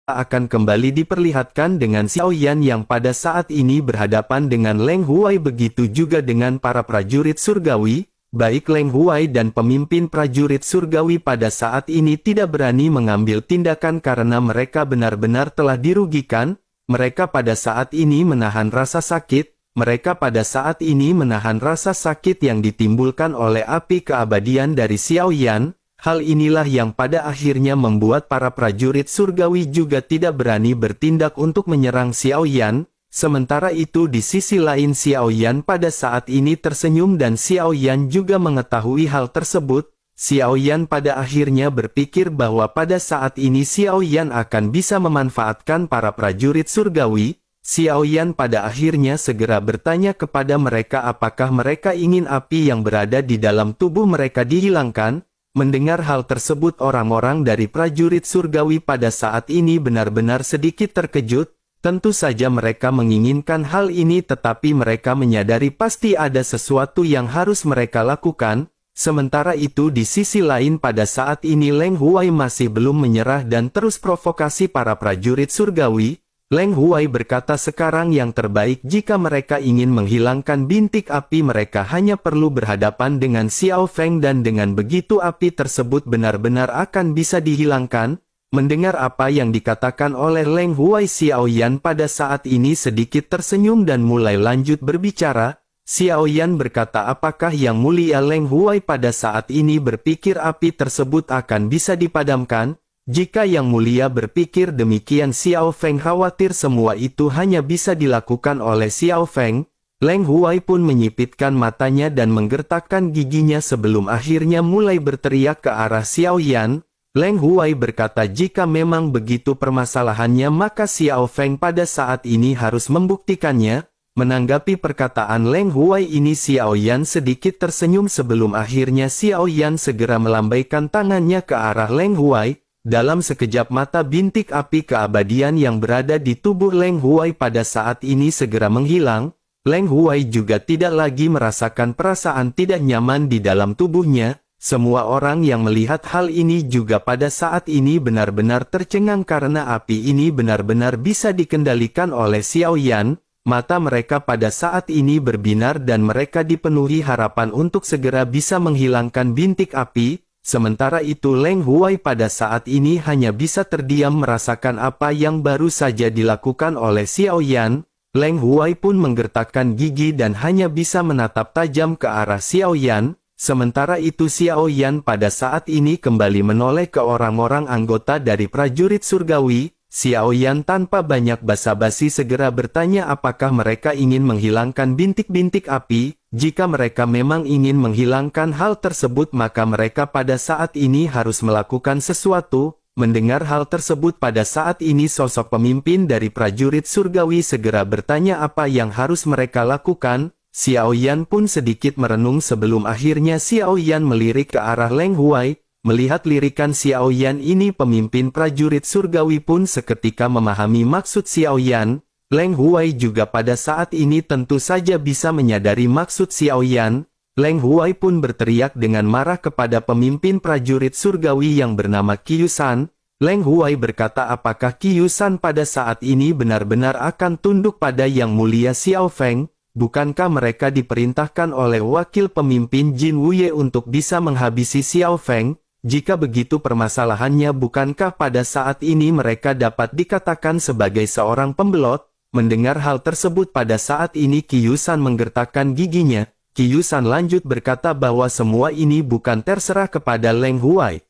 akan kembali diperlihatkan dengan Xiao Yan yang pada saat ini berhadapan dengan Leng Huai. Begitu juga dengan para prajurit surgawi, baik Leng Huai dan pemimpin prajurit surgawi pada saat ini tidak berani mengambil tindakan karena mereka benar-benar telah dirugikan. Mereka pada saat ini menahan rasa sakit, yang ditimbulkan oleh api keabadian dari Xiao Yan. Hal inilah yang pada akhirnya membuat para prajurit surgawi juga tidak berani bertindak untuk menyerang Xiao Yan. Sementara itu di sisi lain Xiao Yan pada saat ini tersenyum dan Xiao Yan juga mengetahui hal tersebut. Xiao Yan pada akhirnya berpikir bahwa pada saat ini Xiao Yan akan bisa memanfaatkan para prajurit surgawi. Xiao Yan pada akhirnya segera bertanya kepada mereka apakah mereka ingin api yang berada di dalam tubuh mereka dihilangkan. Mendengar hal tersebut orang-orang dari prajurit surgawi pada saat ini benar-benar sedikit terkejut. Tentu saja mereka menginginkan hal ini tetapi mereka menyadari pasti ada sesuatu yang harus mereka lakukan. Sementara itu di sisi lain pada saat ini Leng Huai masih belum menyerah dan terus provokasi para prajurit surgawi. Leng Huai berkata sekarang yang terbaik jika mereka ingin menghilangkan bintik api mereka hanya perlu berhadapan dengan Xiao Feng dan dengan begitu api tersebut benar-benar akan bisa dihilangkan. Mendengar apa yang dikatakan oleh Leng Huai, Xiao Yan pada saat ini sedikit tersenyum dan mulai lanjut berbicara. Xiao Yan berkata apakah Yang Mulia Leng Huai pada saat ini berpikir api tersebut akan bisa dipadamkan? Jika Yang Mulia berpikir demikian Xiao Feng khawatir semua itu hanya bisa dilakukan oleh Xiao Feng. Leng Huai pun menyipitkan matanya dan menggertakkan giginya sebelum akhirnya mulai berteriak ke arah Xiao Yan. Leng Huai berkata jika memang begitu permasalahannya maka Xiao Feng pada saat ini harus membuktikannya. Menanggapi perkataan Leng Huai ini Xiao Yan sedikit tersenyum sebelum akhirnya Xiao Yan segera melambaikan tangannya ke arah Leng Huai. Dalam sekejap mata bintik api keabadian yang berada di tubuh Leng Huai pada saat ini segera menghilang. Leng Huai juga tidak lagi merasakan perasaan tidak nyaman di dalam tubuhnya. Semua orang yang melihat hal ini juga pada saat ini benar-benar tercengang karena api ini benar-benar bisa dikendalikan oleh Xiao Yan. Mata mereka pada saat ini berbinar dan mereka dipenuhi harapan untuk segera bisa menghilangkan bintik api. Sementara itu Leng Huai pada saat ini hanya bisa terdiam merasakan apa yang baru saja dilakukan oleh Xiao Yan. Leng Huai pun menggertakkan gigi dan hanya bisa menatap tajam ke arah Xiao Yan. Sementara itu Xiao Yan pada saat ini kembali menoleh ke orang-orang anggota dari prajurit surgawi. Xiao Yan tanpa banyak basa-basi segera bertanya apakah mereka ingin menghilangkan bintik-bintik api. Jika mereka memang ingin menghilangkan hal tersebut maka mereka pada saat ini harus melakukan sesuatu. Mendengar hal tersebut pada saat ini sosok pemimpin dari prajurit surgawi segera bertanya apa yang harus mereka lakukan. Xiao Yan pun sedikit merenung sebelum akhirnya Xiao Yan melirik ke arah Leng Huai. Melihat lirikan Xiao Yan ini pemimpin prajurit surgawi pun seketika memahami maksud Xiao Yan. Leng Huai juga pada saat ini tentu saja bisa menyadari maksud Xiao Yan. Leng Huai pun berteriak dengan marah kepada pemimpin prajurit surgawi yang bernama Qiusan. Leng Huai berkata apakah Qiusan pada saat ini benar-benar akan tunduk pada Yang Mulia Xiao Feng? Bukankah mereka diperintahkan oleh wakil pemimpin Jin Wuye untuk bisa menghabisi Xiao Feng? Jika begitu permasalahannya bukankah pada saat ini mereka dapat dikatakan sebagai seorang pembelot? Mendengar hal tersebut pada saat ini Qiusan menggertakkan giginya. Qiusan lanjut berkata bahwa semua ini bukan terserah kepada Leng Huai.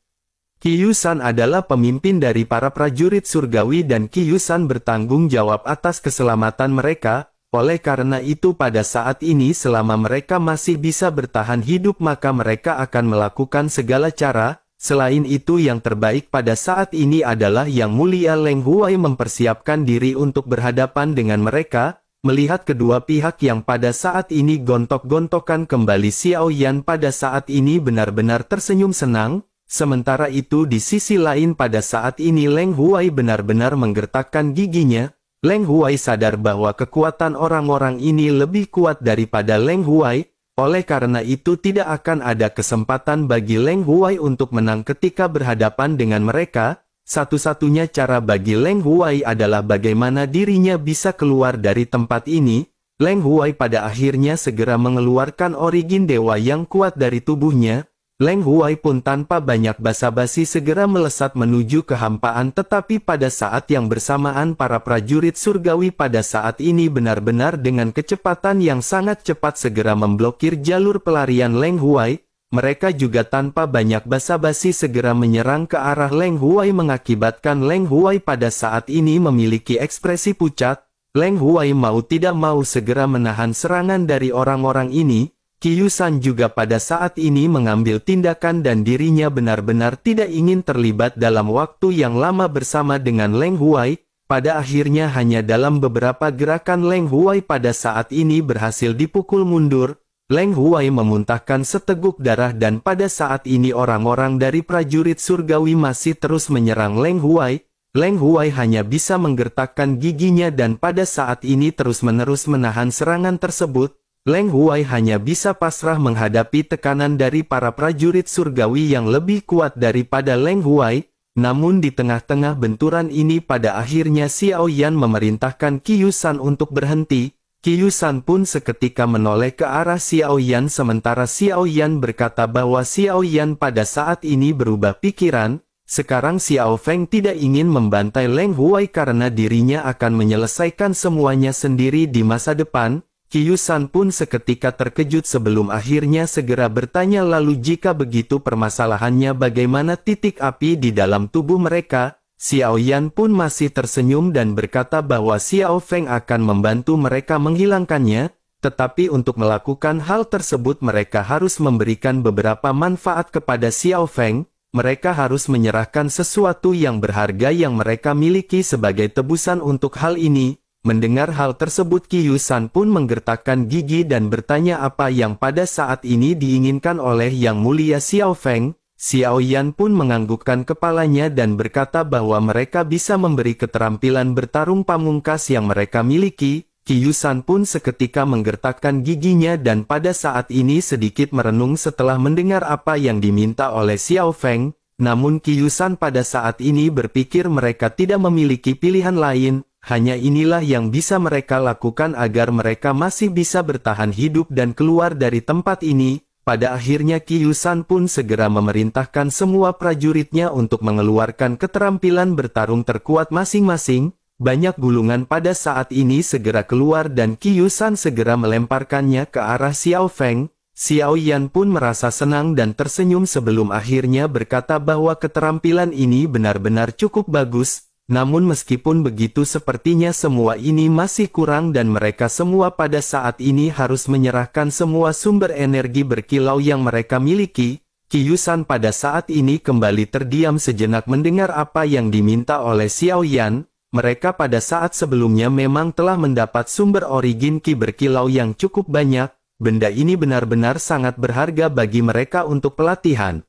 Qiusan adalah pemimpin dari para prajurit surgawi dan Qiusan bertanggung jawab atas keselamatan mereka. Oleh karena itu pada saat ini selama mereka masih bisa bertahan hidup maka mereka akan melakukan segala cara. Selain itu yang terbaik pada saat ini adalah Yang Mulia Leng Huai mempersiapkan diri untuk berhadapan dengan mereka. Melihat kedua pihak yang pada saat ini gontok-gontokan kembali Xiao Yan pada saat ini benar-benar tersenyum senang. Sementara itu di sisi lain pada saat ini Leng Huai benar-benar menggertakkan giginya. Leng Huai sadar bahwa kekuatan orang-orang ini lebih kuat daripada Leng Huai. Oleh karena itu tidak akan ada kesempatan bagi Leng Huai untuk menang ketika berhadapan dengan mereka. Satu-satunya cara bagi Leng Huai adalah bagaimana dirinya bisa keluar dari tempat ini. Leng Huai pada akhirnya segera mengeluarkan origin dewa yang kuat dari tubuhnya. Leng Huai pun tanpa banyak basa-basi segera melesat menuju kehampaan, tetapi pada saat yang bersamaan para prajurit surgawi pada saat ini benar-benar dengan kecepatan yang sangat cepat segera memblokir jalur pelarian Leng Huai. Mereka juga tanpa banyak basa-basi segera menyerang ke arah Leng Huai, mengakibatkan Leng Huai pada saat ini memiliki ekspresi pucat. Leng Huai mau tidak mau segera menahan serangan dari orang-orang ini. Qiyu San juga pada saat ini mengambil tindakan dan dirinya benar-benar tidak ingin terlibat dalam waktu yang lama bersama dengan Leng Huai. Pada akhirnya hanya dalam beberapa gerakan Leng Huai pada saat ini berhasil dipukul mundur. Leng Huai memuntahkan seteguk darah dan pada saat ini orang-orang dari prajurit surgawi masih terus menyerang Leng Huai. Leng Huai hanya bisa menggertakkan giginya dan pada saat ini terus-menerus menahan serangan tersebut. Leng Huai hanya bisa pasrah menghadapi tekanan dari para prajurit surgawi yang lebih kuat daripada Leng Huai. Namun di tengah-tengah benturan ini pada akhirnya Xiao Yan memerintahkan Qiyu San untuk berhenti. Qiyu San pun seketika menoleh ke arah Xiao Yan sementara Xiao Yan berkata bahwa Xiao Yan pada saat ini berubah pikiran. Sekarang Xiao Feng tidak ingin membantai Leng Huai karena dirinya akan menyelesaikan semuanya sendiri di masa depan. Qiyu San pun seketika terkejut sebelum akhirnya segera bertanya, lalu jika begitu permasalahannya bagaimana titik api di dalam tubuh mereka? Xiao Yan pun masih tersenyum dan berkata bahwa Xiao Feng akan membantu mereka menghilangkannya, tetapi untuk melakukan hal tersebut mereka harus memberikan beberapa manfaat kepada Xiao Feng. Mereka harus menyerahkan sesuatu yang berharga yang mereka miliki sebagai tebusan untuk hal ini. Mendengar hal tersebut Qiyu San pun menggertakkan gigi dan bertanya apa yang pada saat ini diinginkan oleh Yang Mulia Xiao Feng. Xiao Yan pun menganggukkan kepalanya dan berkata bahwa mereka bisa memberi keterampilan bertarung pamungkas yang mereka miliki. Qiyu San pun seketika menggertakkan giginya dan pada saat ini sedikit merenung setelah mendengar apa yang diminta oleh Xiao Feng. Namun Qiyu San pada saat ini berpikir mereka tidak memiliki pilihan lain. Hanya inilah yang bisa mereka lakukan agar mereka masih bisa bertahan hidup dan keluar dari tempat ini. Pada akhirnya Qiyu San pun segera memerintahkan semua prajuritnya untuk mengeluarkan keterampilan bertarung terkuat masing-masing. Banyak gulungan pada saat ini segera keluar dan Qiyu San segera melemparkannya ke arah Xiao Feng. Xiao Yan pun merasa senang dan tersenyum sebelum akhirnya berkata bahwa keterampilan ini benar-benar cukup bagus. Namun meskipun begitu sepertinya semua ini masih kurang dan mereka semua pada saat ini harus menyerahkan semua sumber energi berkilau yang mereka miliki. Qiyu San pada saat ini kembali terdiam sejenak mendengar apa yang diminta oleh Xiao Yan. Mereka pada saat sebelumnya memang telah mendapat sumber origin Qi berkilau yang cukup banyak. Benda ini benar-benar sangat berharga bagi mereka untuk pelatihan.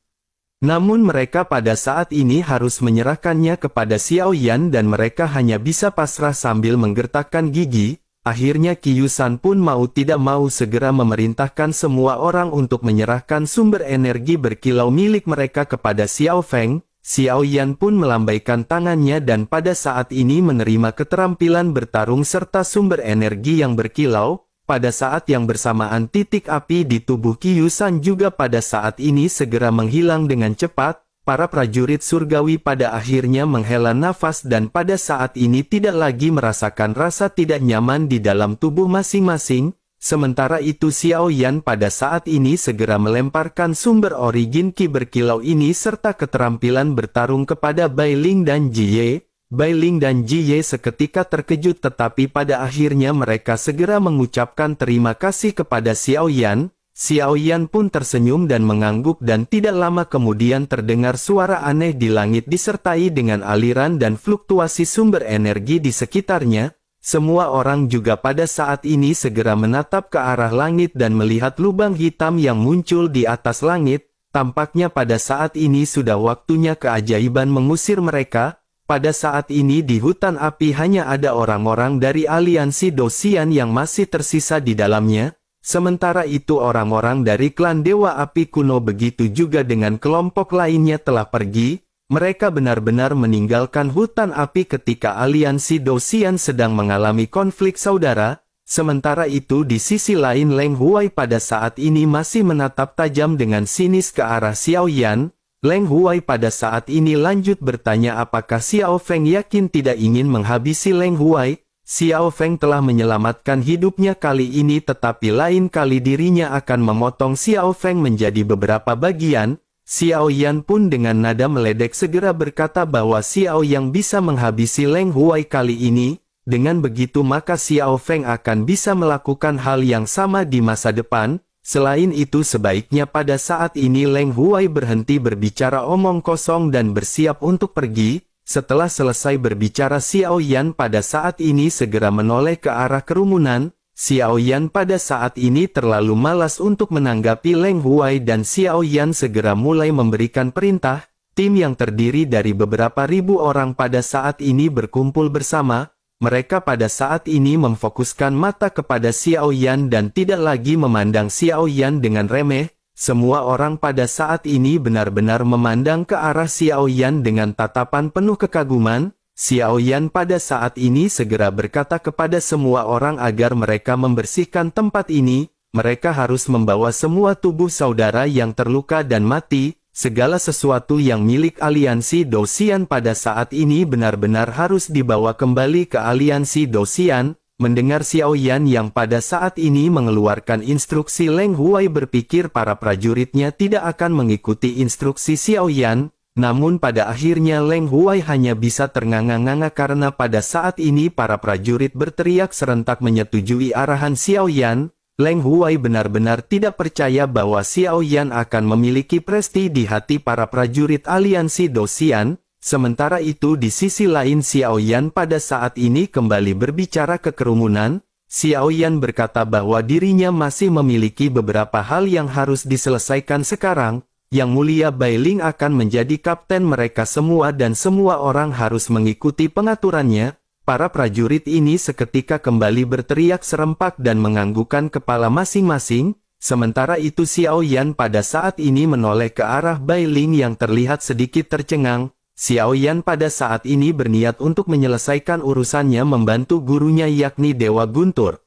Namun mereka pada saat ini harus menyerahkannya kepada Xiao Yan dan mereka hanya bisa pasrah sambil menggertakkan gigi. Akhirnya Qiyu San pun mau tidak mau segera memerintahkan semua orang untuk menyerahkan sumber energi berkilau milik mereka kepada Xiao Feng. Xiao Yan pun melambaikan tangannya dan pada saat ini menerima keterampilan bertarung serta sumber energi yang berkilau. Pada saat yang bersamaan titik api di tubuh Qiyu San juga pada saat ini segera menghilang dengan cepat. Para prajurit surgawi pada akhirnya menghela nafas dan pada saat ini tidak lagi merasakan rasa tidak nyaman di dalam tubuh masing-masing. Sementara itu Xiao Yan pada saat ini segera melemparkan sumber origin Qi berkilau ini serta keterampilan bertarung kepada Bai Ling dan Jie. Bai Ling dan Jie seketika terkejut tetapi pada akhirnya mereka segera mengucapkan terima kasih kepada Xiao Yan. Xiao Yan pun tersenyum dan mengangguk dan tidak lama kemudian terdengar suara aneh di langit disertai dengan aliran dan fluktuasi sumber energi di sekitarnya. Semua orang juga pada saat ini segera menatap ke arah langit dan melihat lubang hitam yang muncul di atas langit. Tampaknya pada saat ini sudah waktunya keajaiban mengusir mereka. Pada saat ini di hutan api hanya ada orang-orang dari aliansi Dosian yang masih tersisa di dalamnya. Sementara itu orang-orang dari klan Dewa Api kuno begitu juga dengan kelompok lainnya telah pergi. Mereka benar-benar meninggalkan hutan api ketika aliansi Dosian sedang mengalami konflik saudara. Sementara itu di sisi lain Leng Huai pada saat ini masih menatap tajam dengan sinis ke arah Xiao Yan. Leng Huai pada saat ini lanjut bertanya apakah Xiao Feng yakin tidak ingin menghabisi Leng Huai. Xiao Feng telah menyelamatkan hidupnya kali ini tetapi lain kali dirinya akan memotong Xiao Feng menjadi beberapa bagian. Xiao Yan pun dengan nada meledek segera berkata bahwa Xiao Yang bisa menghabisi Leng Huai kali ini. Dengan begitu maka Xiao Feng akan bisa melakukan hal yang sama di masa depan. Selain itu sebaiknya pada saat ini Leng Huai berhenti berbicara omong kosong dan bersiap untuk pergi. Setelah selesai berbicara Xiao Yan pada saat ini segera menoleh ke arah kerumunan. Xiao Yan pada saat ini terlalu malas untuk menanggapi Leng Huai dan Xiao Yan segera mulai memberikan perintah. Tim yang terdiri dari beberapa ribu orang pada saat ini berkumpul bersama. Mereka pada saat ini memfokuskan mata kepada Xiao Yan dan tidak lagi memandang Xiao Yan dengan remeh. Semua orang pada saat ini benar-benar memandang ke arah Xiao Yan dengan tatapan penuh kekaguman. Xiao Yan pada saat ini segera berkata kepada semua orang agar mereka membersihkan tempat ini. Mereka harus membawa semua tubuh saudara yang terluka dan mati. Segala sesuatu yang milik aliansi Dosian pada saat ini benar-benar harus dibawa kembali ke aliansi Dosian. Mendengar Xiao Yan yang pada saat ini mengeluarkan instruksi Leng Huai berpikir para prajuritnya tidak akan mengikuti instruksi Xiao Yan. Namun pada akhirnya Leng Huai hanya bisa ternganga-nganga karena pada saat ini para prajurit berteriak serentak menyetujui arahan Xiao Yan. Leng Huai benar-benar tidak percaya bahwa Xiao Yan akan memiliki prestasi di hati para prajurit aliansi Dosian. Sementara itu di sisi lain Xiao Yan pada saat ini kembali berbicara ke kerumunan. Xiao Yan berkata bahwa dirinya masih memiliki beberapa hal yang harus diselesaikan sekarang. Yang mulia Bailing akan menjadi kapten mereka semua dan semua orang harus mengikuti pengaturannya. Para prajurit ini seketika kembali berteriak serempak dan menganggukkan kepala masing-masing. Sementara itu Xiao Yan pada saat ini menoleh ke arah Bailing yang terlihat sedikit tercengang. Xiao Yan pada saat ini berniat untuk menyelesaikan urusannya membantu gurunya yakni Dewa Guntur.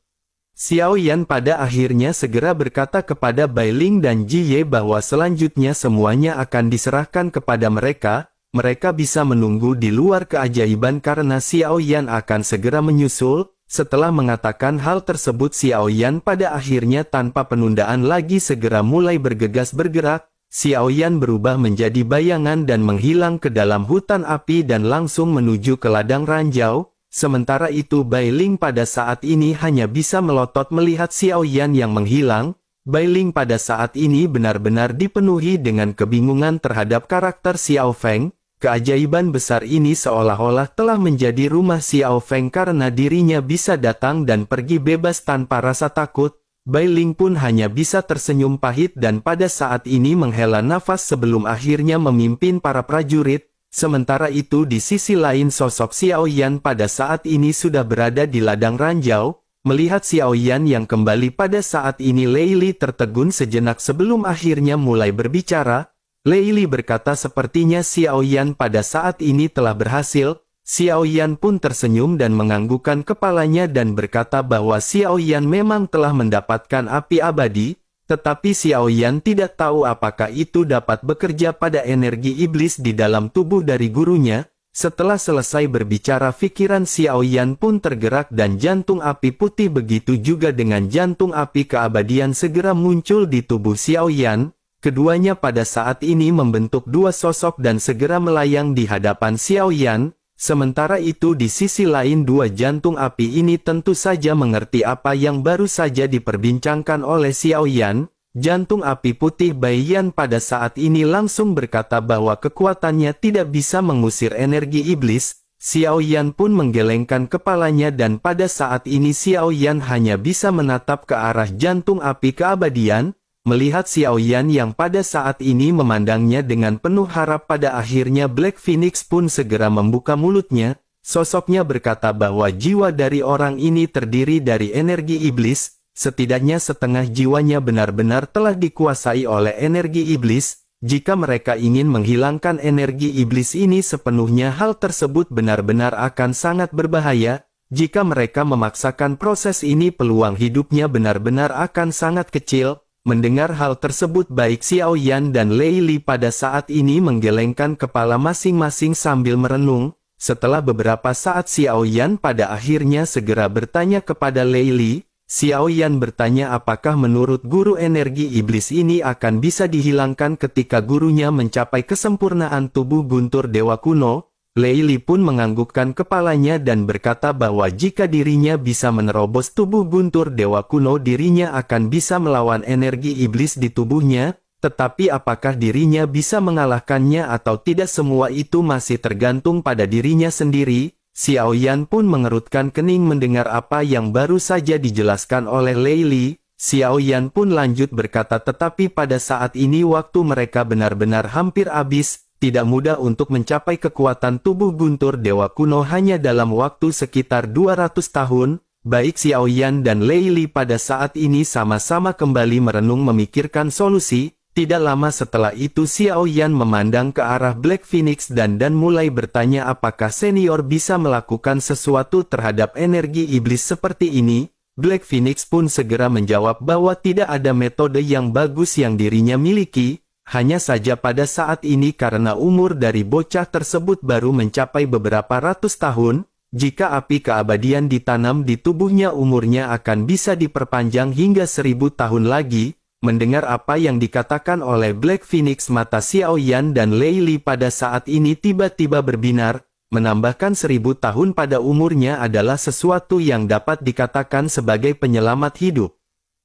Xiao Yan pada akhirnya segera berkata kepada Bailing dan Ji Ye bahwa selanjutnya semuanya akan diserahkan kepada mereka. Mereka bisa menunggu di luar keajaiban karena Xiao Yan akan segera menyusul. Setelah mengatakan hal tersebut Xiao Yan pada akhirnya tanpa penundaan lagi segera mulai bergegas bergerak. Xiao Yan berubah menjadi bayangan dan menghilang ke dalam hutan api dan langsung menuju ke ladang ranjau. Sementara itu Bailing pada saat ini hanya bisa melotot melihat Xiao Yan yang menghilang. Bailing pada saat ini benar-benar dipenuhi dengan kebingungan terhadap karakter Xiao Feng. Keajaiban besar ini seolah-olah telah menjadi rumah Xiao Feng karena dirinya bisa datang dan pergi bebas tanpa rasa takut. Bailing pun hanya bisa tersenyum pahit dan pada saat ini menghela nafas sebelum akhirnya memimpin para prajurit. Sementara itu di sisi lain sosok Xiao Yan pada saat ini sudah berada di ladang ranjau. Melihat Xiao Yan yang kembali pada saat ini Lei Li tertegun sejenak sebelum akhirnya mulai berbicara. Lei Li berkata sepertinya Xiao Yan pada saat ini telah berhasil. Xiao Yan pun tersenyum dan menganggukkan kepalanya dan berkata bahwa Xiao Yan memang telah mendapatkan api abadi. Tetapi Xiao Yan tidak tahu apakah itu dapat bekerja pada energi iblis di dalam tubuh dari gurunya. Setelah selesai berbicara pikiran Xiao Yan pun tergerak dan jantung api putih begitu juga dengan jantung api keabadian segera muncul di tubuh Xiao Yan. Keduanya pada saat ini membentuk dua sosok dan segera melayang di hadapan Xiao Yan. Sementara itu di sisi lain dua jantung api ini tentu saja mengerti apa yang baru saja diperbincangkan oleh Xiao Yan. Jantung api putih Bai Yan pada saat ini langsung berkata bahwa kekuatannya tidak bisa mengusir energi iblis. Xiao Yan pun menggelengkan kepalanya dan pada saat ini Xiao Yan hanya bisa menatap ke arah jantung api keabadian. Melihat Xiao Yan yang pada saat ini memandangnya dengan penuh harap pada akhirnya Black Phoenix pun segera membuka mulutnya. Sosoknya berkata bahwa jiwa dari orang ini terdiri dari energi iblis. Setidaknya setengah jiwanya benar-benar telah dikuasai oleh energi iblis. jika mereka ingin menghilangkan energi iblis ini sepenuhnya, hal tersebut benar-benar akan sangat berbahaya. Jika mereka memaksakan proses ini, peluang hidupnya benar-benar akan sangat kecil. Mendengar hal tersebut, baik Xiao Yan dan Lei Li pada saat ini menggelengkan kepala masing-masing sambil merenung. Setelah beberapa saat, Xiao Yan pada akhirnya segera bertanya kepada Lei Li. Xiao Yan bertanya apakah menurut guru energi iblis ini akan bisa dihilangkan ketika gurunya mencapai kesempurnaan tubuh guntur dewa kuno. Lei Li pun menganggukkan kepalanya dan berkata bahwa jika dirinya bisa menerobos tubuh guntur dewa kuno, dirinya akan bisa melawan energi iblis di tubuhnya. Tetapi apakah dirinya bisa mengalahkannya atau tidak, semua itu masih tergantung pada dirinya sendiri. Xiao Yan pun mengerutkan kening mendengar apa yang baru saja dijelaskan oleh Lei Li. Xiao Yan pun lanjut berkata, tetapi pada saat ini waktu mereka benar-benar hampir habis. Tidak mudah untuk mencapai kekuatan tubuh guntur dewa kuno hanya dalam waktu sekitar 200 tahun. Baik Xiao Yan dan Lei Li pada saat ini sama-sama kembali merenung memikirkan solusi. Tidak lama setelah itu Xiao Yan memandang ke arah Black Phoenix dan mulai bertanya apakah senior bisa melakukan sesuatu terhadap energi iblis seperti ini. Black Phoenix pun segera menjawab bahwa tidak ada metode yang bagus yang dirinya miliki. Hanya saja pada saat ini karena umur dari bocah tersebut baru mencapai beberapa ratus tahun, jika api keabadian ditanam di tubuhnya umurnya akan bisa diperpanjang hingga 1000 tahun lagi. Mendengar apa yang dikatakan oleh Black Phoenix, mata Xiao Yan dan Lei Li pada saat ini tiba-tiba berbinar. Menambahkan 1000 tahun pada umurnya adalah sesuatu yang dapat dikatakan sebagai penyelamat hidup.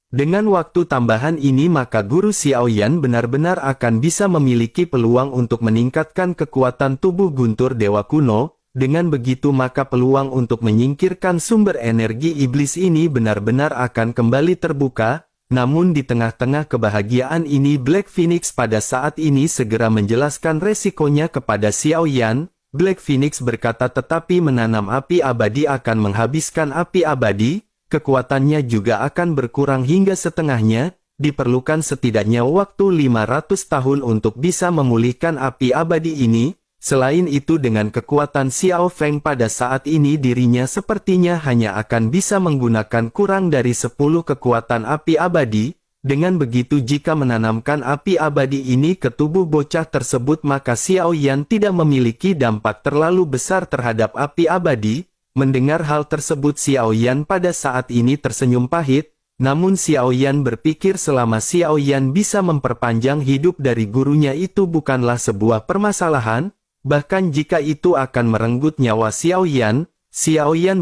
Dengan waktu tambahan ini maka guru Xiao Yan benar-benar akan bisa memiliki peluang untuk meningkatkan kekuatan tubuh guntur dewa kuno. Dengan begitu maka peluang untuk menyingkirkan sumber energi iblis ini benar-benar akan kembali terbuka. Namun di tengah-tengah kebahagiaan ini Black Phoenix pada saat ini segera menjelaskan resikonya kepada Xiao Yan. Black Phoenix berkata, tetapi menanam api abadi akan menghabiskan api abadi. Kekuatannya juga akan berkurang hingga setengahnya, diperlukan setidaknya waktu 500 tahun untuk bisa memulihkan api abadi ini. Selain itu dengan kekuatan Xiao Feng pada saat ini dirinya sepertinya hanya akan bisa menggunakan kurang dari 10 kekuatan api abadi. Dengan begitu jika menanamkan api abadi ini ke tubuh bocah tersebut maka Xiao Yan tidak memiliki dampak terlalu besar terhadap api abadi. Mendengar hal tersebut Xiao Yan pada saat ini tersenyum pahit, namun Xiao Yan berpikir selama Xiao Yan bisa memperpanjang hidup dari gurunya itu bukanlah sebuah permasalahan, bahkan jika itu akan merenggut nyawa Xiao Yan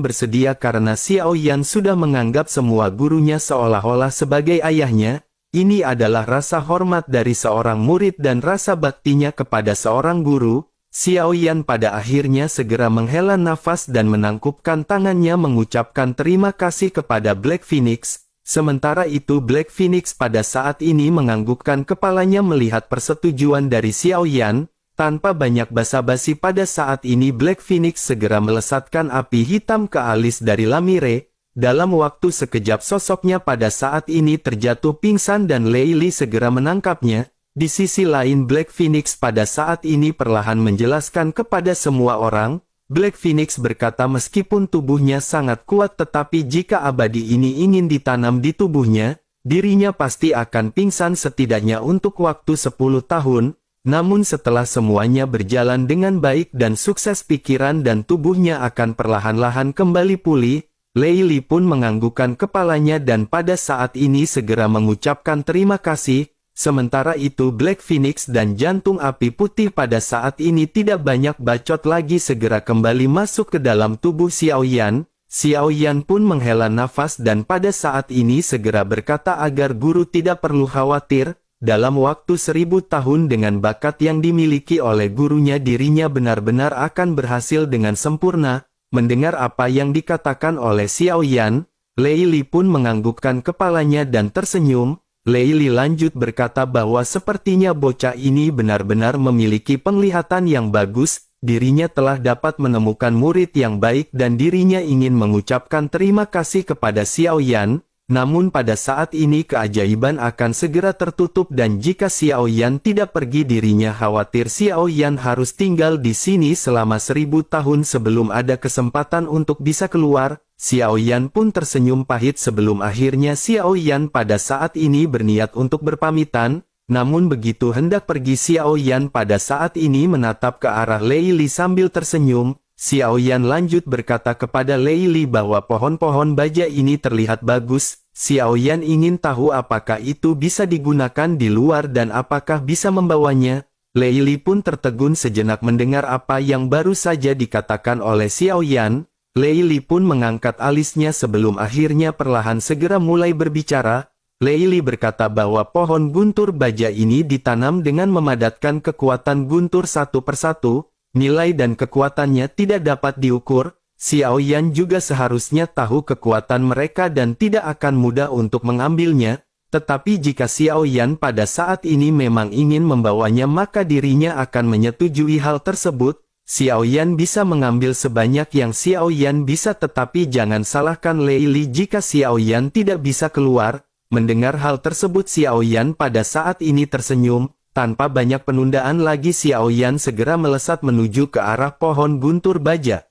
bersedia karena Xiao Yan sudah menganggap semua gurunya seolah-olah sebagai ayahnya. Ini adalah rasa hormat dari seorang murid dan rasa baktinya kepada seorang guru. Xiao Yan pada akhirnya segera menghela nafas dan menangkupkan tangannya mengucapkan terima kasih kepada Black Phoenix. Sementara itu Black Phoenix pada saat ini menganggukkan kepalanya melihat persetujuan dari Xiao Yan. Tanpa banyak basa-basi pada saat ini Black Phoenix segera melesatkan api hitam ke alis dari Lamire. Dalam waktu sekejap sosoknya pada saat ini terjatuh pingsan dan Lei Li segera menangkapnya. Di sisi lain Black Phoenix pada saat ini perlahan menjelaskan kepada semua orang. Black Phoenix berkata meskipun tubuhnya sangat kuat tetapi jika abadi ini ingin ditanam di tubuhnya, dirinya pasti akan pingsan setidaknya untuk waktu 10 tahun. Namun setelah semuanya berjalan dengan baik dan sukses pikiran dan tubuhnya akan perlahan-lahan kembali pulih. Lei Li pun menganggukkan kepalanya dan pada saat ini segera mengucapkan terima kasih. Sementara itu Black Phoenix dan jantung api putih pada saat ini tidak banyak bacot lagi segera kembali masuk ke dalam tubuh Xiao Yan. Xiao Yan pun menghela nafas dan pada saat ini segera berkata agar guru tidak perlu khawatir. Dalam waktu 1000 tahun dengan bakat yang dimiliki oleh gurunya dirinya benar-benar akan berhasil dengan sempurna. Mendengar apa yang dikatakan oleh Xiao Yan, Lei Li pun menganggukkan kepalanya dan tersenyum. Lei Li lanjut berkata bahwa sepertinya bocah ini benar-benar memiliki penglihatan yang bagus, dirinya telah dapat menemukan murid yang baik dan dirinya ingin mengucapkan terima kasih kepada Xiao Yan. namun pada saat ini keajaiban akan segera tertutup dan jika Xiao Yan tidak pergi dirinya khawatir Xiao Yan harus tinggal di sini selama 1000 tahun sebelum ada kesempatan untuk bisa keluar. Xiao Yan pun tersenyum pahit sebelum akhirnya Xiao Yan pada saat ini berniat untuk berpamitan, namun begitu hendak pergi Xiao Yan pada saat ini menatap ke arah Lei Li sambil tersenyum. Xiao Yan lanjut berkata kepada Lei Li bahwa pohon-pohon baja ini terlihat bagus. Xiao Yan ingin tahu apakah itu bisa digunakan di luar dan apakah bisa membawanya. Lei Li pun tertegun sejenak mendengar apa yang baru saja dikatakan oleh Xiao Yan. Lei Li pun mengangkat alisnya sebelum akhirnya perlahan segera mulai berbicara. Lei Li berkata bahwa pohon guntur baja ini ditanam dengan memadatkan kekuatan guntur satu persatu. Nilai dan kekuatannya tidak dapat diukur. Xiao Yan juga seharusnya tahu kekuatan mereka dan tidak akan mudah untuk mengambilnya. Tetapi jika Xiao Yan pada saat ini memang ingin membawanya maka dirinya akan menyetujui hal tersebut. Xiao Yan bisa mengambil sebanyak yang Xiao Yan bisa tetapi jangan salahkan Lei Li jika Xiao Yan tidak bisa keluar. Mendengar hal tersebut Xiao Yan pada saat ini tersenyum. Tanpa banyak penundaan lagi Xiao Yan segera melesat menuju ke arah pohon guntur baja.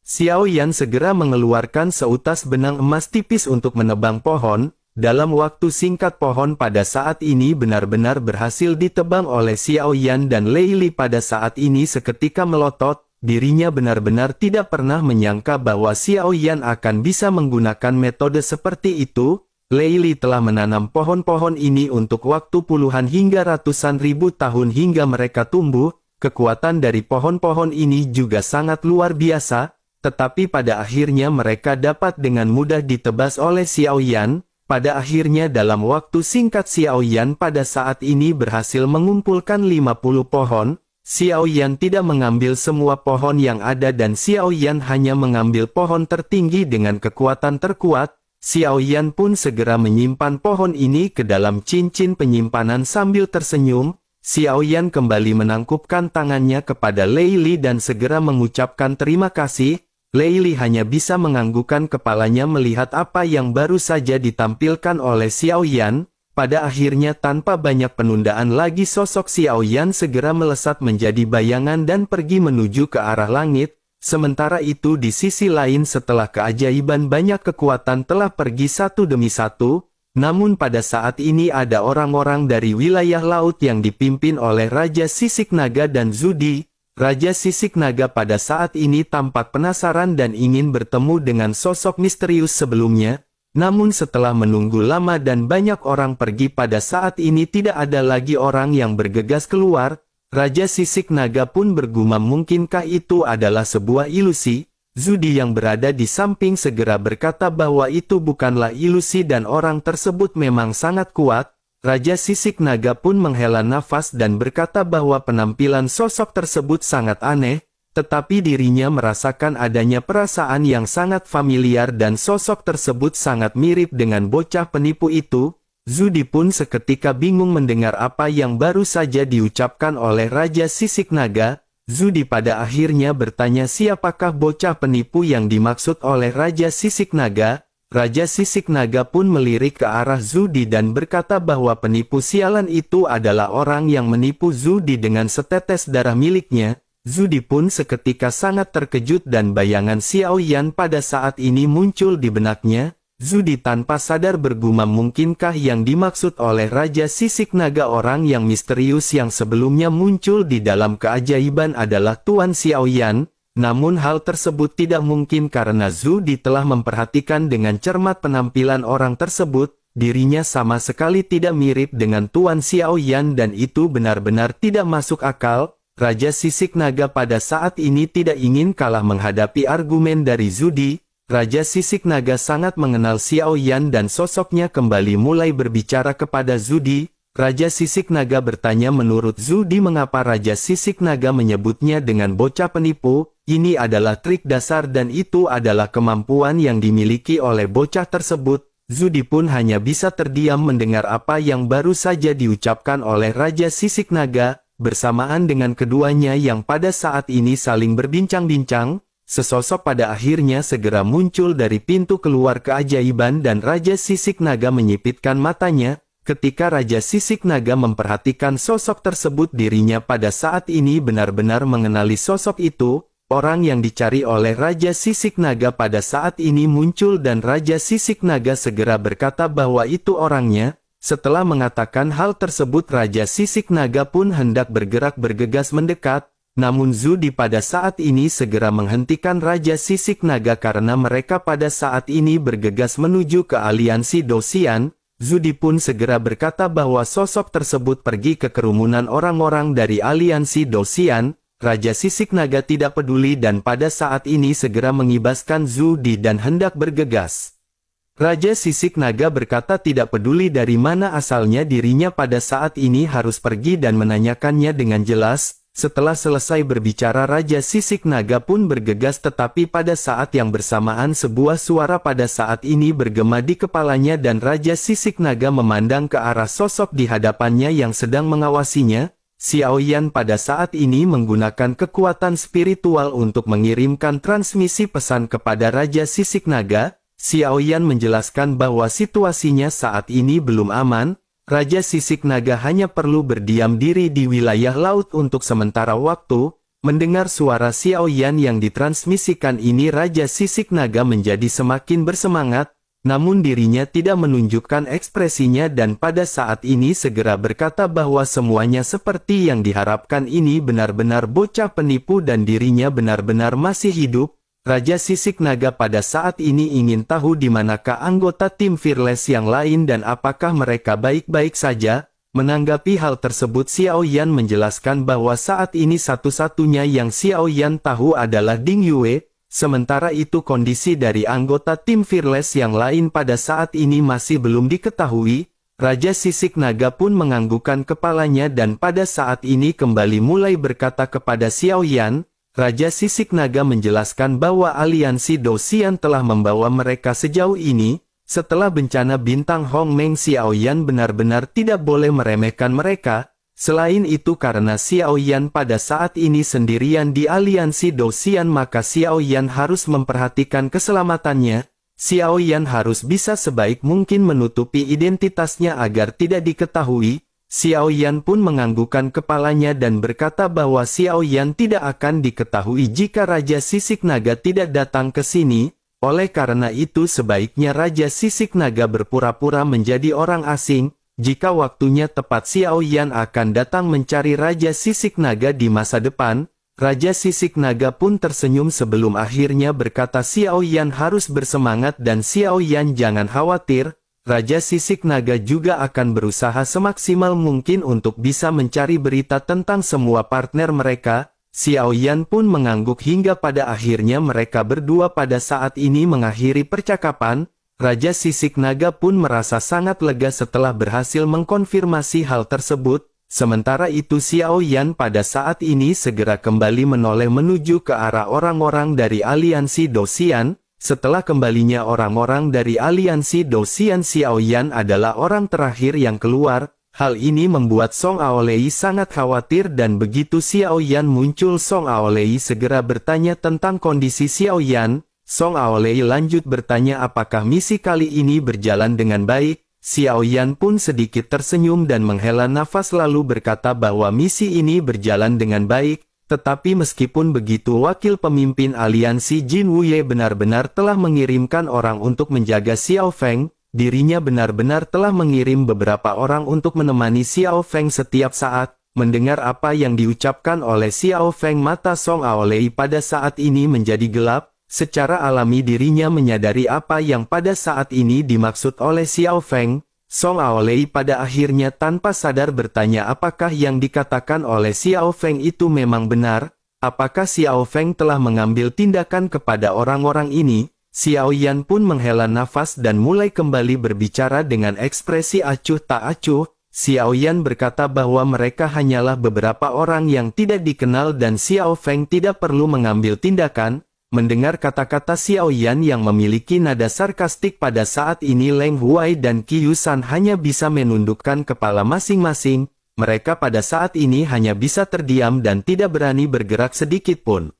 Xiao Yan segera mengeluarkan seutas benang emas tipis untuk menebang pohon. Dalam waktu singkat pohon pada saat ini benar-benar berhasil ditebang oleh Xiao Yan dan Lei Li pada saat ini seketika melotot. Dirinya benar-benar tidak pernah menyangka bahwa Xiao Yan akan bisa menggunakan metode seperti itu. Lei Li telah menanam pohon-pohon ini untuk waktu puluhan hingga ratusan ribu tahun hingga mereka tumbuh. Kekuatan dari pohon-pohon ini juga sangat luar biasa, tetapi pada akhirnya mereka dapat dengan mudah ditebas oleh Xiao Yan. Pada akhirnya dalam waktu singkat Xiao Yan pada saat ini berhasil mengumpulkan 50 pohon. Xiao Yan tidak mengambil semua pohon yang ada dan Xiao Yan hanya mengambil pohon tertinggi dengan kekuatan terkuat. Xiao Yan pun segera menyimpan pohon ini ke dalam cincin penyimpanan sambil tersenyum. Xiao Yan kembali menangkupkan tangannya kepada Lei Li dan segera mengucapkan terima kasih. Lei Li hanya bisa menganggukkan kepalanya melihat apa yang baru saja ditampilkan oleh Xiao Yan. Pada akhirnya tanpa banyak penundaan lagi sosok Xiao Yan segera melesat menjadi bayangan dan pergi menuju ke arah langit. Sementara itu di sisi lain setelah keajaiban banyak kekuatan telah pergi satu demi satu, namun pada saat ini ada orang-orang dari wilayah laut yang dipimpin oleh Raja Sisik Naga dan Zudi. Raja Sisik Naga pada saat ini tampak penasaran dan ingin bertemu dengan sosok misterius sebelumnya, namun setelah menunggu lama dan banyak orang pergi pada saat ini tidak ada lagi orang yang bergegas keluar. Raja Sisik Naga pun bergumam mungkinkah itu adalah sebuah ilusi. Zudi yang berada di samping segera berkata bahwa itu bukanlah ilusi dan orang tersebut memang sangat kuat. Raja Sisik Naga pun menghela nafas dan berkata bahwa penampilan sosok tersebut sangat aneh, tetapi dirinya merasakan adanya perasaan yang sangat familiar dan sosok tersebut sangat mirip dengan bocah penipu itu. Zudi pun seketika bingung mendengar apa yang baru saja diucapkan oleh Raja Sisik Naga. Zudi pada akhirnya bertanya siapakah bocah penipu yang dimaksud oleh Raja Sisik Naga. Raja Sisik Naga pun melirik ke arah Zudi dan berkata bahwa penipu sialan itu adalah orang yang menipu Zudi dengan setetes darah miliknya. Zudi pun seketika sangat terkejut dan bayangan Xiao Yan pada saat ini muncul di benaknya. Zudi tanpa sadar bergumam mungkinkah yang dimaksud oleh Raja Sisik Naga orang yang misterius yang sebelumnya muncul di dalam keajaiban adalah Tuan Xiao Yan. Namun hal tersebut tidak mungkin karena Zudi telah memperhatikan dengan cermat penampilan orang tersebut. Dirinya sama sekali tidak mirip dengan Tuan Xiao Yan dan itu benar-benar tidak masuk akal. Raja Sisik Naga pada saat ini tidak ingin kalah menghadapi argumen dari Zudi. Raja Sisik Naga sangat mengenal Xiao Yan dan sosoknya kembali mulai berbicara kepada Zudi. Raja Sisik Naga bertanya menurut Zudi mengapa Raja Sisik Naga menyebutnya dengan bocah penipu. Ini adalah trik dasar dan itu adalah kemampuan yang dimiliki oleh bocah tersebut. Zudi pun hanya bisa terdiam mendengar apa yang baru saja diucapkan oleh Raja Sisik Naga. Bersamaan dengan keduanya yang pada saat ini saling berbincang-bincang, sesosok pada akhirnya segera muncul dari pintu keluar keajaiban dan Raja Sisik Naga menyipitkan matanya. Ketika Raja Sisik Naga memperhatikan sosok tersebut, dirinya pada saat ini benar-benar mengenali sosok itu. Orang yang dicari oleh Raja Sisik Naga pada saat ini muncul dan Raja Sisik Naga segera berkata bahwa itu orangnya. Setelah mengatakan hal tersebut, Raja Sisik Naga pun hendak bergerak bergegas mendekat. Namun Zudi pada saat ini segera menghentikan Raja Sisik Naga karena mereka pada saat ini bergegas menuju ke aliansi Dosian. Zudi pun segera berkata bahwa sosok tersebut pergi ke kerumunan orang-orang dari aliansi Dosian. Raja Sisik Naga tidak peduli dan pada saat ini segera mengibaskan Zudi dan hendak bergegas. Raja Sisik Naga berkata tidak peduli dari mana asalnya, dirinya pada saat ini harus pergi dan menanyakannya dengan jelas. Setelah selesai berbicara, Raja Sisik Naga pun bergegas, tetapi pada saat yang bersamaan sebuah suara pada saat ini bergema di kepalanya dan Raja Sisik Naga memandang ke arah sosok di hadapannya yang sedang mengawasinya. Xiao Yan pada saat ini menggunakan kekuatan spiritual untuk mengirimkan transmisi pesan kepada Raja Sisik Naga. Xiao Yan menjelaskan bahwa situasinya saat ini belum aman. Raja Sisik Naga hanya perlu berdiam diri di wilayah laut untuk sementara waktu. Mendengar suara Xiao Yan yang ditransmisikan ini, Raja Sisik Naga menjadi semakin bersemangat. Namun dirinya tidak menunjukkan ekspresinya dan pada saat ini segera berkata bahwa semuanya seperti yang diharapkan, ini benar-benar bocah penipu dan dirinya benar-benar masih hidup. Raja Sisik Naga pada saat ini ingin tahu di manakah anggota tim Fearless yang lain dan apakah mereka baik-baik saja. Menanggapi hal tersebut, Xiao Yan menjelaskan bahwa saat ini satu-satunya yang Xiao Yan tahu adalah Ding Yue. Sementara itu kondisi dari anggota tim Fearless yang lain pada saat ini masih belum diketahui. Raja Sisik Naga pun menganggukkan kepalanya dan pada saat ini kembali mulai berkata kepada Xiao Yan. Raja Sisik Naga menjelaskan bahwa aliansi Dosian telah membawa mereka sejauh ini. Setelah bencana bintang Hong Meng, Xiao Yan benar-benar tidak boleh meremehkan mereka. Selain itu karena Xiao Yan pada saat ini sendirian di aliansi Dosian, maka Xiao Yan harus memperhatikan keselamatannya. Xiao Yan harus bisa sebaik mungkin menutupi identitasnya agar tidak diketahui. Xiao Yan pun menganggukkan kepalanya dan berkata bahwa Xiao Yan tidak akan diketahui jika Raja Sisik Naga tidak datang ke sini. Oleh karena itu sebaiknya Raja Sisik Naga berpura-pura menjadi orang asing. Jika waktunya tepat, Xiao Yan akan datang mencari Raja Sisik Naga di masa depan. Raja Sisik Naga pun tersenyum sebelum akhirnya berkata Xiao Yan harus bersemangat dan Xiao Yan jangan khawatir. Raja Sisik Naga juga akan berusaha semaksimal mungkin untuk bisa mencari berita tentang semua partner mereka. Xiao Yan pun mengangguk hingga pada akhirnya mereka berdua pada saat ini mengakhiri percakapan. Raja Sisik Naga pun merasa sangat lega setelah berhasil mengkonfirmasi hal tersebut. Sementara itu Xiao Yan pada saat ini segera kembali menoleh menuju ke arah orang-orang dari aliansi Dosian. Setelah kembalinya orang-orang dari aliansi Dosian, Xiao Yan adalah orang terakhir yang keluar. Hal ini membuat Song Aolei sangat khawatir dan begitu Xiao Yan muncul, Song Aolei segera bertanya tentang kondisi Xiao Yan. Song Aolei lanjut bertanya apakah misi kali ini berjalan dengan baik. Xiao Yan pun sedikit tersenyum dan menghela nafas lalu berkata bahwa misi ini berjalan dengan baik. Tetapi meskipun begitu, wakil pemimpin aliansi Jin Wuye benar-benar telah mengirimkan orang untuk menjaga Xiao Feng. Dirinya benar-benar telah mengirim beberapa orang untuk menemani Xiao Feng setiap saat. Mendengar apa yang diucapkan oleh Xiao Feng, mata Song Aolei pada saat ini menjadi gelap. Secara alami dirinya menyadari apa yang pada saat ini dimaksud oleh Xiao Feng. Song Aolei pada akhirnya tanpa sadar bertanya apakah yang dikatakan oleh Xiao Feng itu memang benar. Apakah Xiao Feng telah mengambil tindakan kepada orang-orang ini? Xiao Yan pun menghela nafas dan mulai kembali berbicara dengan ekspresi acuh tak acuh. Xiao Yan berkata bahwa mereka hanyalah beberapa orang yang tidak dikenal dan Xiao Feng tidak perlu mengambil tindakan. Mendengar kata-kata Xiao Yan yang memiliki nada sarkastik pada saat ini, Leng Huai dan Qi Yusan hanya bisa menundukkan kepala masing-masing. Mereka pada saat ini hanya bisa terdiam dan tidak berani bergerak sedikit pun.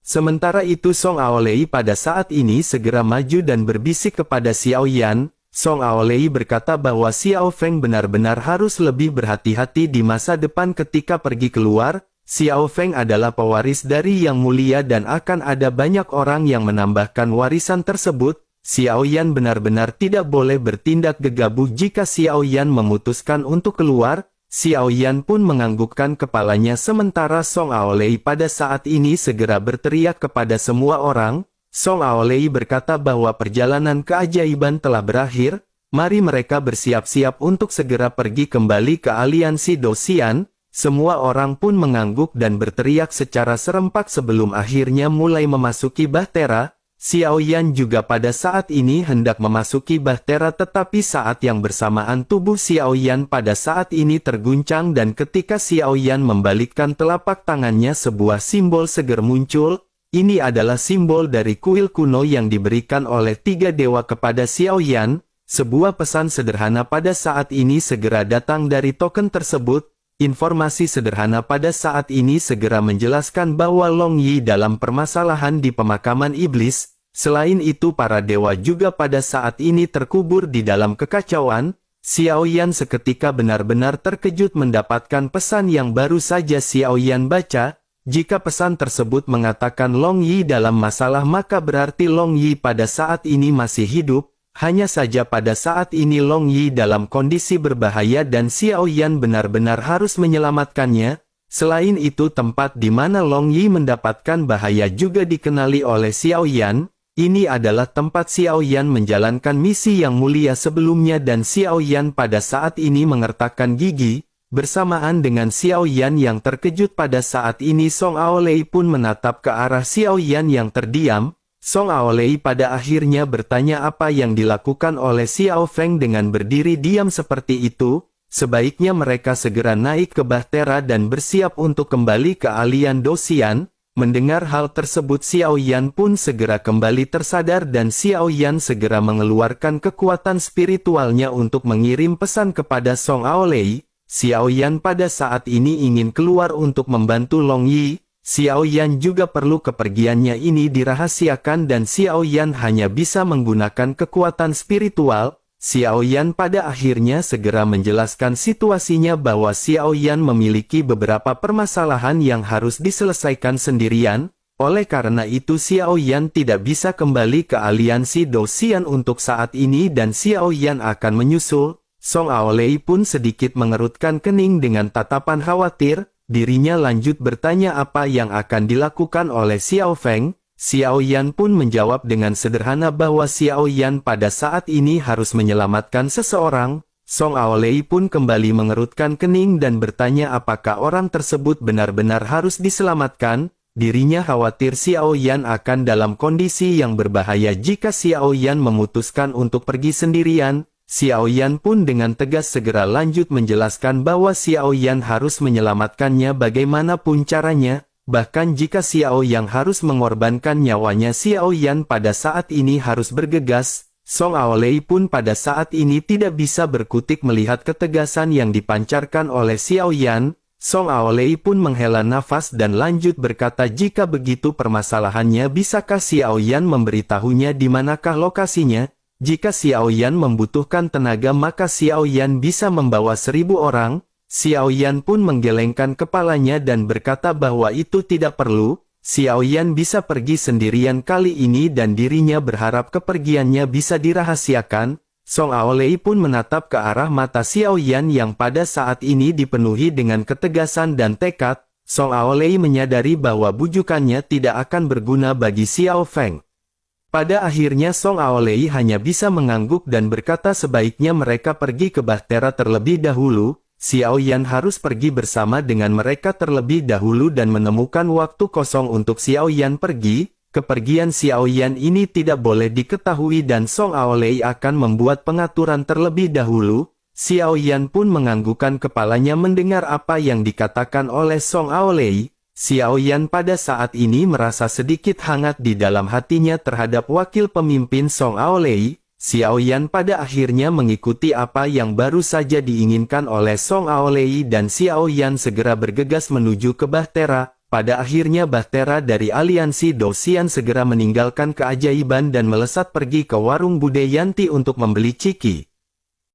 Sementara itu Song Aolei pada saat ini segera maju dan berbisik kepada Xiao Yan. Song Aolei berkata bahwa Xiao Feng benar-benar harus lebih berhati-hati di masa depan ketika pergi keluar. Xiao Feng adalah pewaris dari Yang Mulia dan akan ada banyak orang yang menambahkan warisan tersebut. Xiao Yan benar-benar tidak boleh bertindak gegabah jika Xiao Yan memutuskan untuk keluar. Xiao Yan pun menganggukkan kepalanya sementara Song Aolei pada saat ini segera berteriak kepada semua orang. Song Aolei berkata bahwa perjalanan keajaiban telah berakhir, mari mereka bersiap-siap untuk segera pergi kembali ke aliansi Dosian. Semua orang pun mengangguk dan berteriak secara serempak sebelum akhirnya mulai memasuki Bahtera. Xiao Yan juga pada saat ini hendak memasuki Bahtera tetapi saat yang bersamaan tubuh Xiao Yan pada saat ini terguncang dan ketika Xiao Yan membalikkan telapak tangannya sebuah simbol seger muncul. Ini adalah simbol dari kuil kuno yang diberikan oleh 3 dewa kepada Xiao Yan. Sebuah pesan sederhana pada saat ini segera datang dari token tersebut. Informasi sederhana pada saat ini segera menjelaskan bahwa Long Yi dalam permasalahan di pemakaman iblis. Selain itu para dewa juga pada saat ini terkubur di dalam kekacauan. Xiao Yan seketika benar-benar terkejut mendapatkan pesan yang baru saja Xiao Yan baca. Jika pesan tersebut mengatakan Long Yi dalam masalah maka berarti Long Yi pada saat ini masih hidup. Hanya saja pada saat ini Long Yi dalam kondisi berbahaya dan Xiao Yan benar-benar harus menyelamatkannya. Selain itu tempat di mana Long Yi mendapatkan bahaya juga dikenali oleh Xiao Yan. Ini adalah tempat Xiao Yan menjalankan misi yang mulia sebelumnya dan Xiao Yan pada saat ini mengertakkan gigi. Bersamaan dengan Xiao Yan yang terkejut pada saat ini Song Aolei pun menatap ke arah Xiao Yan yang terdiam. Song Aolei pada akhirnya bertanya apa yang dilakukan oleh Xiao Feng dengan berdiri diam seperti itu. Sebaiknya mereka segera naik ke Bahtera dan bersiap untuk kembali ke Alian Dosian. Mendengar hal tersebut Xiao Yan pun segera kembali tersadar dan Xiao Yan segera mengeluarkan kekuatan spiritualnya untuk mengirim pesan kepada Song Aolei. Xiao Yan pada saat ini ingin keluar untuk membantu Long Yi. Xiao Yan juga perlu kepergiannya ini dirahasiakan dan Xiao Yan hanya bisa menggunakan kekuatan spiritual. Xiao Yan pada akhirnya segera menjelaskan situasinya bahwa Xiao Yan memiliki beberapa permasalahan yang harus diselesaikan sendirian. Oleh karena itu Xiao Yan tidak bisa kembali ke aliansi Dosian untuk saat ini dan Xiao Yan akan menyusul. Song Aolei pun sedikit mengerutkan kening dengan tatapan khawatir. Dirinya lanjut bertanya apa yang akan dilakukan oleh Xiao Feng. Xiao Yan pun menjawab dengan sederhana bahwa Xiao Yan pada saat ini harus menyelamatkan seseorang. Song Aolei pun kembali mengerutkan kening dan bertanya apakah orang tersebut benar-benar harus diselamatkan. Dirinya khawatir Xiao Yan akan dalam kondisi yang berbahaya jika Xiao Yan memutuskan untuk pergi sendirian. Xiao Yan pun dengan tegas segera lanjut menjelaskan bahwa Xiao Yan harus menyelamatkannya bagaimanapun caranya, bahkan jika Xiao Yan harus mengorbankan nyawanya Xiao Yan pada saat ini harus bergegas. Song Aolei pun pada saat ini tidak bisa berkutik melihat ketegasan yang dipancarkan oleh Xiao Yan. Song Aolei pun menghela nafas dan lanjut berkata jika begitu permasalahannya bisakah Xiao Yan memberitahunya di manakah lokasinya? Jika Xiao Yan membutuhkan tenaga maka Xiao Yan bisa membawa 1000 orang. Xiao Yan pun menggelengkan kepalanya dan berkata bahwa itu tidak perlu. Xiao Yan bisa pergi sendirian kali ini dan dirinya berharap kepergiannya bisa dirahasiakan. Song Aolei pun menatap ke arah mata Xiao Yan yang pada saat ini dipenuhi dengan ketegasan dan tekad. Song Aolei menyadari bahwa bujukannya tidak akan berguna bagi Xiao Feng. Pada akhirnya Song Aolei hanya bisa mengangguk dan berkata sebaiknya mereka pergi ke Bahtera terlebih dahulu. Xiao Yan harus pergi bersama dengan mereka terlebih dahulu dan menemukan waktu kosong untuk Xiao Yan pergi. Kepergian Xiao Yan ini tidak boleh diketahui dan Song Aolei akan membuat pengaturan terlebih dahulu. Xiao Yan pun menganggukkan kepalanya mendengar apa yang dikatakan oleh Song Aolei. Xiao Yan pada saat ini merasa sedikit hangat di dalam hatinya terhadap wakil pemimpin Song Aolei. Xiao Yan pada akhirnya mengikuti apa yang baru saja diinginkan oleh Song Aolei dan Xiao Yan segera bergegas menuju ke Bahtera. Pada akhirnya Bahtera dari aliansi Dosian segera meninggalkan keajaiban dan melesat pergi ke warung Bude Yanti untuk membeli ciki.